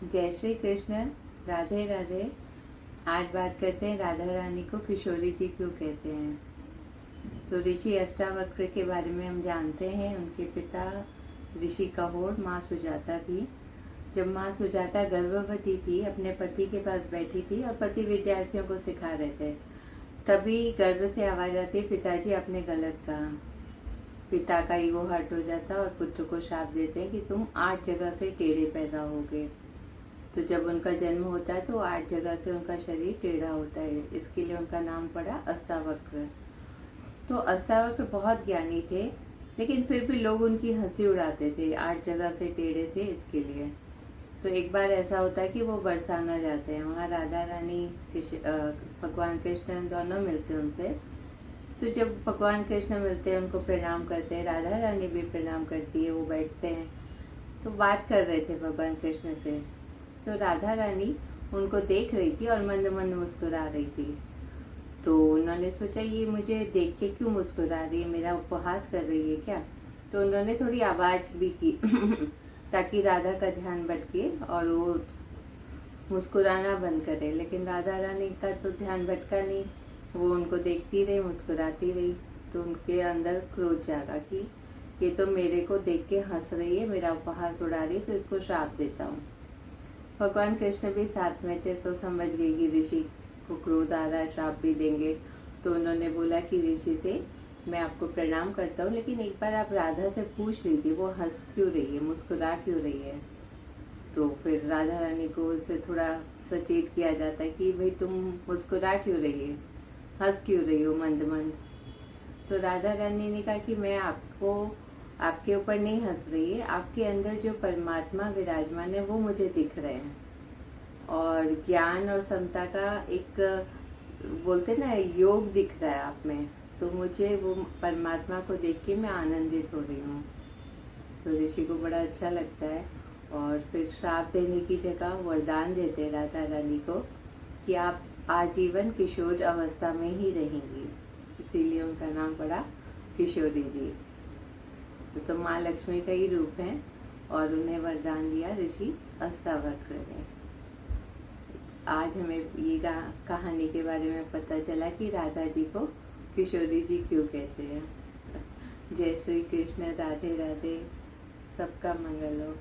जय श्री कृष्ण। राधे राधे। आज बात करते हैं राधा रानी को किशोरी जी क्यों कहते हैं। तो ऋषि अष्टावक्र के बारे में हम जानते हैं। उनके पिता ऋषि कहोड़, माँ सुजाता थी। जब माँ सुजाता गर्भवती थी, अपने पति के पास बैठी थी और पति विद्यार्थियों को सिखा रहे थे, तभी गर्भ से आवाज आती, पिताजी आपने गलत कहा। पिता का ईगो हर्ट हो जाता और पुत्र को श्राप देते हैं कि तुम 8 जगह से टेढ़े पैदा होगे। तो जब उनका जन्म होता है तो 8 जगह से उनका शरीर टेढ़ा होता है, इसके लिए उनका नाम पड़ा अष्टावक्र। तो अष्टावक्र बहुत ज्ञानी थे, लेकिन फिर भी लोग उनकी हंसी उड़ाते थे, 8 जगह से टेढ़े थे इसके लिए। तो एक बार ऐसा होता है कि वो बरसाना जाते हैं, वहाँ राधा रानी भगवान कृष्ण दोनों मिलते हैं उनसे। तो जब भगवान कृष्ण मिलते हैं, उनको प्रणाम करते हैं, राधा रानी भी प्रणाम करती है, वो बैठते हैं। तो बात कर रहे थे भगवान कृष्ण से, तो राधा रानी उनको देख रही थी और मंद मंद मुस्कुरा रही थी। तो उन्होंने सोचा ये मुझे देख के क्यों मुस्कुरा रही है, मेरा उपहास कर रही है क्या। तो उन्होंने थोड़ी आवाज भी की ताकि राधा का ध्यान भटके और वो मुस्कुराना बंद करे। लेकिन राधा रानी का तो ध्यान भटका नहीं, वो उनको देखती रही, मुस्कुराती रही। तो उनके अंदर क्रोध जागा कि ये तो मेरे को देख के हंस रही है, मेरा उपहास उड़ा रही है, तो इसको श्राप देता हूँ। भगवान कृष्ण भी साथ में थे, तो समझ गई कि ऋषि को क्रोध आ रहा है, श्राप भी देंगे। तो उन्होंने बोला कि ऋषि से मैं आपको प्रणाम करता हूँ, लेकिन एक बार आप राधा से पूछ लीजिए वो हंस क्यों रही है, मुस्कुरा क्यों रही है। तो फिर राधा रानी को उससे थोड़ा सचेत किया जाता है कि भाई तुम मुस्कुरा क्यों रही है, हंस क्यों रही हो मंद मंद। तो राधा रानी ने कहा कि मैं आपके ऊपर नहीं हंस रही है, आपके अंदर जो परमात्मा विराजमान है वो मुझे दिख रहे हैं, और ज्ञान और समता का एक बोलते ना योग दिख रहा है आप में। तो मुझे वो परमात्मा को देख के मैं आनंदित हो रही हूँ। तो ऋषि को बड़ा अच्छा लगता है और फिर श्राप देने की जगह वरदान देते हैं राधा रानी को कि आप आजीवन किशोर अवस्था में ही रहेंगी। इसीलिए उनका नाम पड़ा किशोरी जी। तो माँ लक्ष्मी का ही रूप है और उन्हें वरदान दिया ऋषि अष्टावक्र ने। आज हमें ये कहानी के बारे में पता चला कि राधा जी को किशोरी जी क्यों कहते हैं। जय श्री कृष्ण। राधे राधे। सबका मंगल हो।